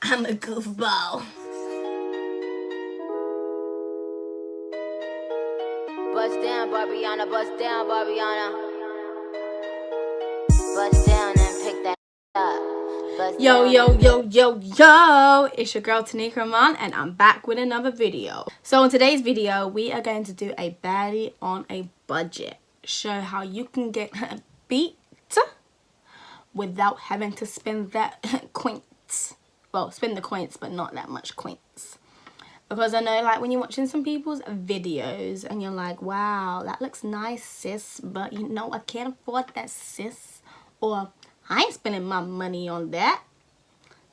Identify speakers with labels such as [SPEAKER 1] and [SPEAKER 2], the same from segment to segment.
[SPEAKER 1] I'm a goofball.
[SPEAKER 2] Bust down, Barbiana, bust down, Barbiana. Bust down and pick that up. Bust
[SPEAKER 1] Yo,
[SPEAKER 2] down
[SPEAKER 1] yo,
[SPEAKER 2] and
[SPEAKER 1] yo, yo, yo. It's your girl Tineké Iman and I'm back with another video. So in today's video, we are going to do a baddie on a budget. Show how you can get beat without having to spend that coins. Well, spend the coins, but not that much coins. Because I know, like, when you're watching some people's videos and you're like, wow, that looks nice, sis, but you know, I can't afford that, sis. Or, I ain't spending my money on that.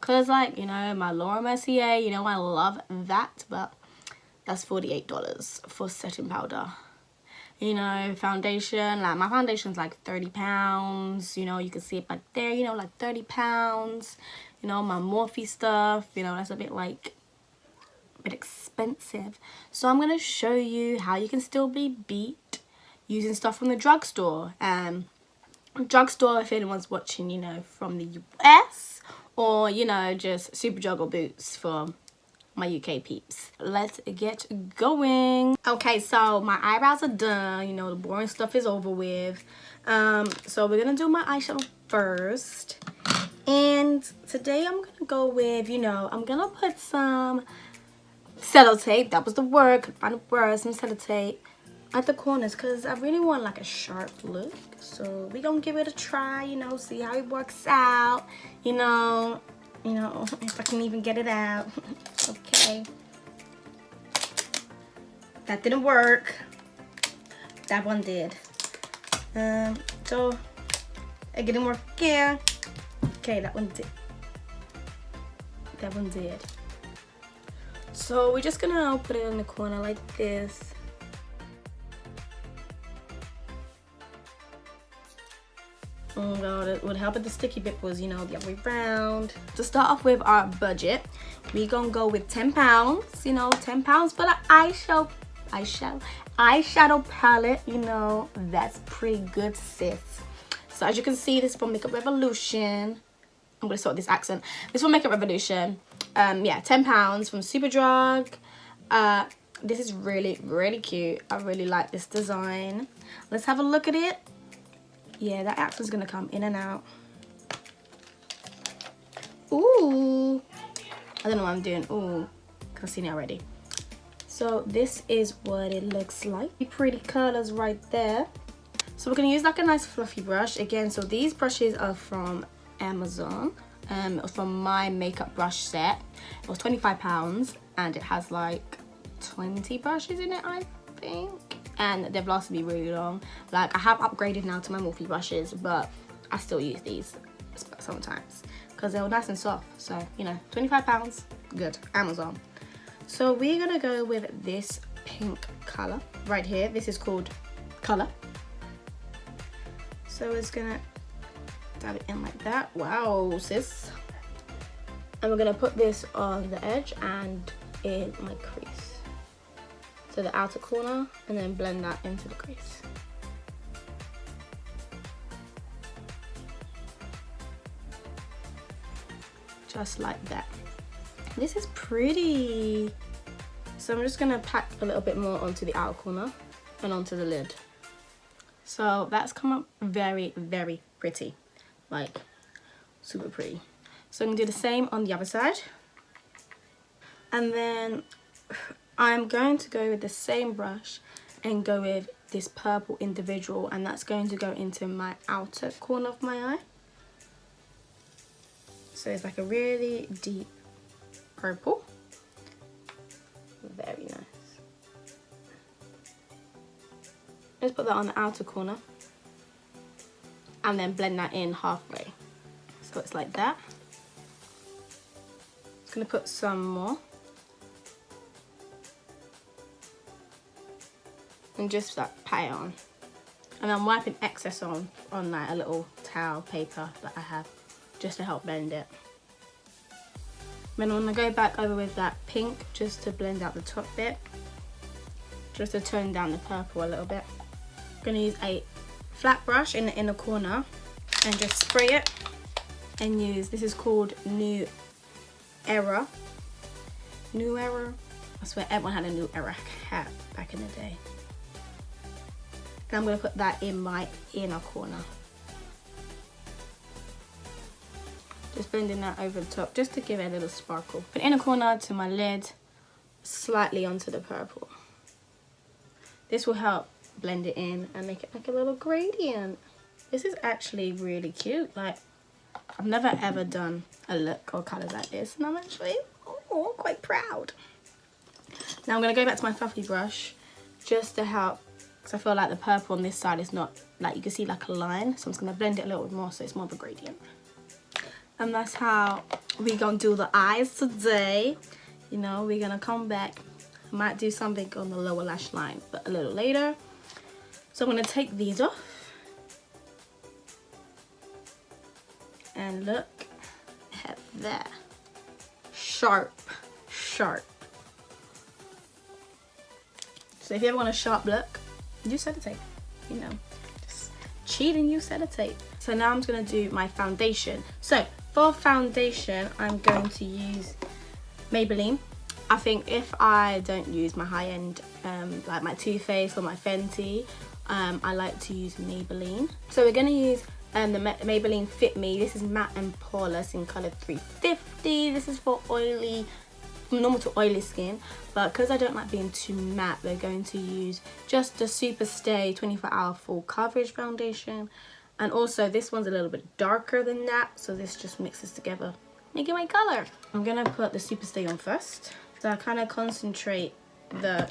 [SPEAKER 1] Because, like, you know, my Laura Mercier, you know, I love that, but that's $48 for setting powder. You know, foundation, like, my foundation's like £30. You know, you can see it back there, you know, like £30. You know, my Morphe stuff, you know, that's a bit, like, bit expensive. So I'm going to show you how you can still be beat using stuff from the drugstore. Drugstore, if anyone's watching, you know, from the US, or, you know, just Superdrug or Boots for my UK peeps. Let's get going. Okay, so my eyebrows are done. You know, the boring stuff is over with. So we're going to do my eyeshadow first. And today I'm going to go with, you know, I'm going to put some sellotape. That was the word. Couldn't find a word. Some sellotape at the corners because I really want like a sharp look. So we're going to give it a try, you know, see how it works out. You know, if I can even get it out. Okay. That didn't work. That one did. So it didn't work again. Okay, that one did. That one did. So we're just gonna put it in the corner like this. Oh god, it would help if the sticky bit was, you know, the other way around. To start off with our budget, we gonna go with £10, you know, £10 for the eyeshadow palette, you know, that's pretty good, sis. So as you can see, this is from Makeup Revolution. I'm gonna sort this accent. This is from Makeup Revolution. Yeah, £10 from Superdrug. This is really, really cute. I really like this design. Let's have a look at it. Yeah, that accent's gonna come in and out. Ooh. I don't know what I'm doing. Ooh, I've seen it already. So this is what it looks like. Pretty colors right there. So we're gonna use like a nice fluffy brush. Again, so these brushes are from Amazon. It was from my makeup brush set. It was £25 and it has like 20 brushes in it, I think. And they've lasted me really long. Like, I have upgraded now to my Morphe brushes, but I still use these sometimes because they're nice and soft. So, you know, £25, good, Amazon. So we're gonna go with this pink color right here. This is called Color. So it's gonna dab it in like that. Wow, sis. And we're gonna put this on the edge and in my crease. So the outer corner, and then blend that into the crease. Just like that. This is pretty. So I'm just gonna pack a little bit more onto the outer corner and onto the lid. So that's come up very, very pretty. Like, super pretty. So I'm gonna do the same on the other side. And then I'm going to go with the same brush and go with this purple individual, and that's going to go into my outer corner of my eye. So it's like a really deep purple. Very nice. Let's put that on the outer corner and then blend that in halfway. So it's like that. Just gonna put some more. And just like pat it on. And I'm wiping excess on like a little towel paper that I have just to help blend it. Then I'm gonna go back over with that pink just to blend out the top bit. Just to tone down the purple a little bit. I'm gonna use a flat brush in the inner corner and just spray it and use, this is called Era. New Era. I swear everyone had a New Era hat back in the day. And I'm going to put that in my inner corner. Just blending that over the top just to give it a little sparkle. Put inner corner to my lid, slightly onto the purple. This will help blend it in and make it like a little gradient. This is actually really cute. Like, I've never ever done a look or colours like this, and I'm actually quite proud. Now I'm going to go back to my fluffy brush just to help, because I feel like the purple on this side is not, like, you can see like a line, so I'm just going to blend it a little bit more so it's more of a gradient. And that's how we're going to do the eyes today. You know, we're going to come back. I might do something on the lower lash line, but a little later. So I'm going to take these off. And look at that. Sharp, sharp. So if you ever want a sharp look, use sellotape. You know, just cheat and use sellotape. So now I'm just going to do my foundation. So for foundation, I'm going to use Maybelline. I think if I don't use my high-end, like my Too Faced or my Fenty, I like to use Maybelline. So we're going to use the Maybelline Fit Me. This is matte and poreless in colour 350. This is for oily, normal to oily skin, but because I don't like being too matte, we're going to use just the Superstay 24-hour full coverage foundation. And also this one's a little bit darker than that, so this just mixes together, making my colour. I'm gonna put the Superstay on first. So I kind of concentrate the,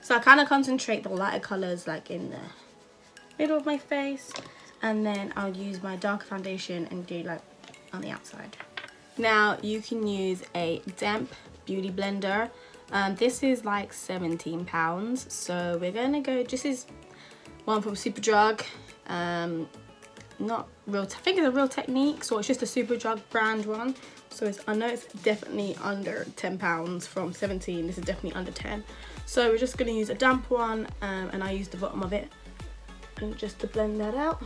[SPEAKER 1] So I kind of concentrate the lighter colours like in the middle of my face, and then I'll use my darker foundation and do like on the outside. Now you can use a damp beauty blender. This is like £17, so we're gonna go, this is one from Superdrug. Not real, I think it's a Real Technique, so it's just a Superdrug brand one. So it's, I know it's definitely under £10 from 17. This is definitely under 10. So we're just gonna use a damp one, and I use the bottom of it and just to blend that out.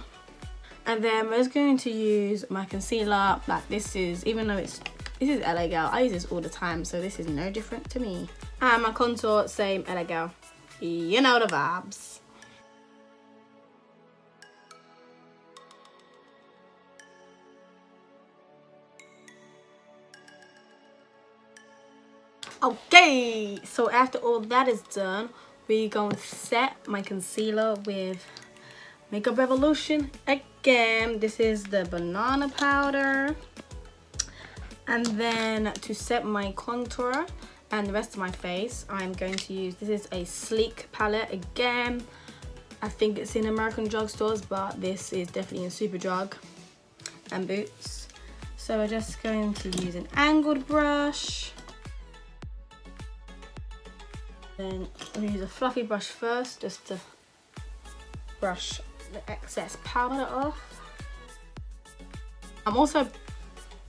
[SPEAKER 1] And then we're just going to use my concealer. Like this is, even though this is LA Girl, I use this all the time, so this is no different to me. And my contour, same LA Girl. You know the vibes. Okay, so after all that is done, we're going to set my concealer with Makeup Revolution again. This is the banana powder. And then to set my contour and the rest of my face, I'm going to use, this is a Sleek palette again. I think it's in American drugstores, but this is definitely in Superdrug and Boots. So we're just going to use an angled brush. Then I'm going to use a fluffy brush first, just to brush the excess powder off. I'm also,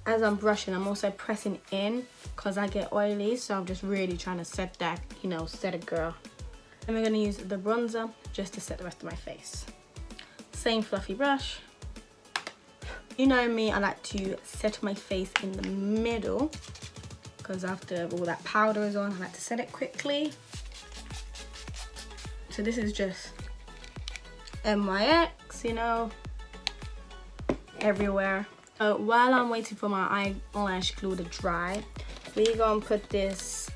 [SPEAKER 1] as I'm brushing, I'm also pressing in because I get oily, so I'm just really trying to set that, you know, set it, girl. And we're going to use the bronzer just to set the rest of my face. Same fluffy brush. You know me, I like to set my face in the middle because after all that powder is on, I like to set it quickly. So this is just MYX, you know, everywhere. So while I'm waiting for my eyelash glue to dry, we're gonna put this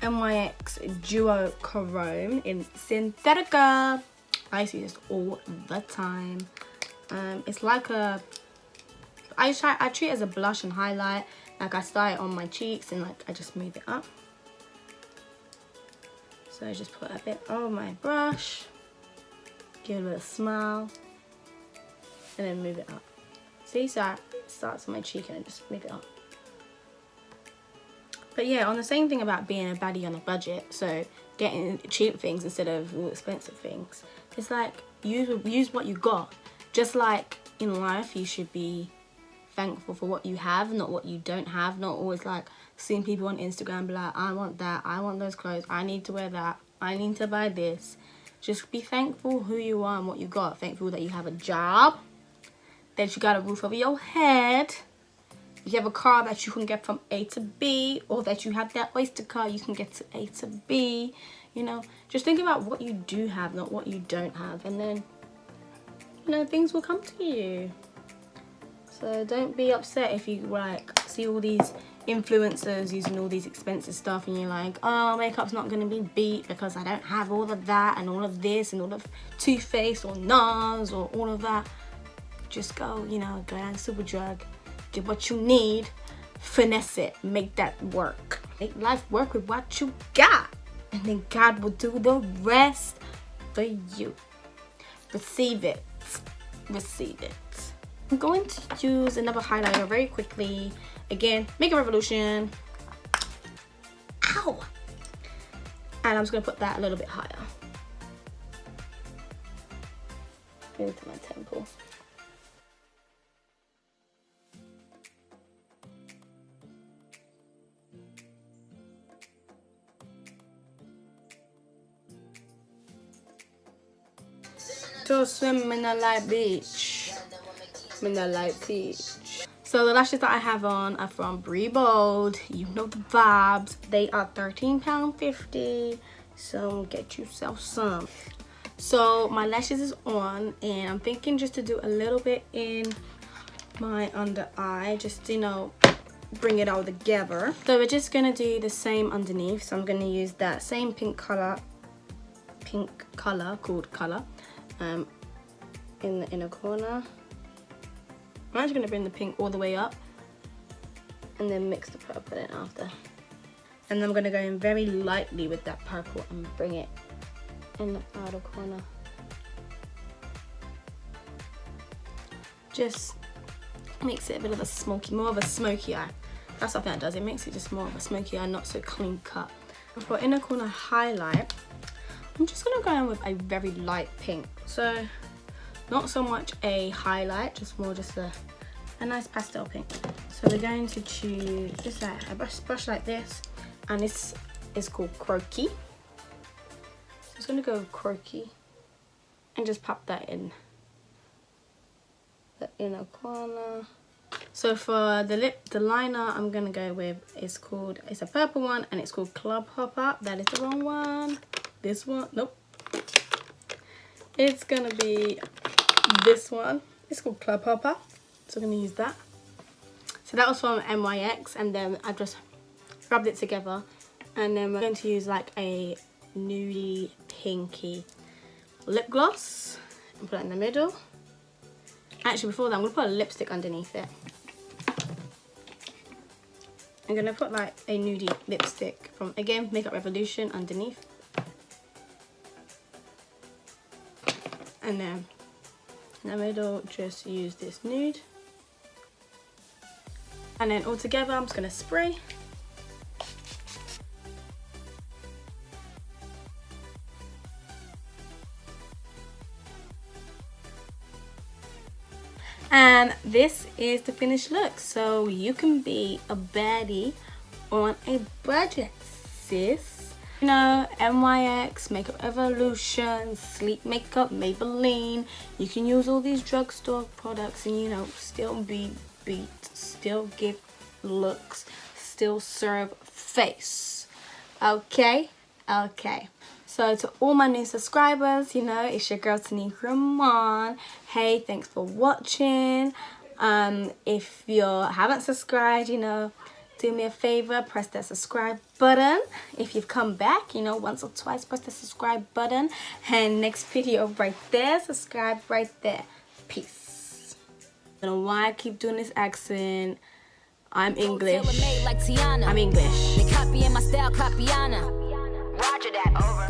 [SPEAKER 1] MYX Duo Chrome in Synthetica. I use this all the time. It's like a, I treat it as a blush and highlight. Like I start it on my cheeks and like I just move it up. So I just put a bit on my brush, give it a little smile, and then move it up. See, so it starts on my cheek and I just move it up. But yeah, on the same thing about being a baddie on a budget, so getting cheap things instead of all expensive things. It's like, use what you got. Just like in life, you should be thankful for what you have, not what you don't have. Not always like seeing people on Instagram be like, I want that, I want those clothes, I need to wear that, I need to buy this. Just be thankful who you are and what you got. Thankful that you have a job, that you got a roof over your head, If you have a car that you can get from A to B, or that you have that Oyster card, you can get to A to B. You know, just think about what you do have, not what you don't have, and then, you know, things will come to you. So don't be upset if you like see all these influencers using all these expensive stuff and you're like, oh, makeup's not going to be beat because I don't have all of that and all of this and all of Too Faced or NARS or all of that. Just go, you know, go down to Superdrug, get what you need, finesse it, make that work. Make life work with what you got, and then God will do the rest for you. Receive it. Receive it. I'm going to use another highlighter very quickly. Again, Makeup Revolution. Ow! And I'm just going to put that a little bit higher. Into my temple. To swim in a light beach. In a light peach. So the lashes that I have on are from BRIIBOLD. You know the vibes. They are £13.50. So get yourself some. So my lashes is on, and I'm thinking just to do a little bit in my under eye, just to, you know, bring it all together. So we're just gonna do the same underneath. So I'm gonna use that same pink color called Color. In the inner corner. I'm actually going to bring the pink all the way up and then mix the purple in after. And then I'm going to go in very lightly with that purple and bring it in the outer corner. Just makes it a bit of a smoky, more of a smoky eye. That's something that does, it makes it just more of a smoky eye, not so clean cut. For inner corner highlight, I'm just going to go in with a very light pink. So not so much a highlight, just more just a nice pastel pink. So we're going to choose just like a brush like this, and this is called Croaky. So I'm just going to go Croaky and just pop that in the inner corner. So for the liner I'm going to go with, it's a purple one and it's called Club Hopper. That is the wrong one. This one, nope. It's gonna be this one. It's called Club Hopper, so I'm gonna use that. So that was from NYX, and then I just rubbed it together, and then we're going to use like a nudie pinky lip gloss and put it in the middle. Actually, before that, I'm gonna put a lipstick underneath it. I'm gonna put like a nudie lipstick from, again, Makeup Revolution underneath. And then in the middle, just use this nude. And then all together, I'm just gonna spray. And this is the finished look. So you can be a baddie on a budget, sis. You know, NYX, Makeup Revolution, Sleep Makeup, Maybelline. You can use all these drugstore products and, you know, still be beat, still give looks, still serve face. Okay? Okay. So to all my new subscribers, you know, it's your girl Tineké Iman. Hey, thanks for watching. If you haven't subscribed, you know, do me a favor, press that subscribe button. If you've come back, you know, once or twice, press the subscribe button. And next video right there, subscribe right there. Peace. I don't know why I keep doing this accent. I'm English. I'm English.
[SPEAKER 2] They copying my style, Roger that. Over.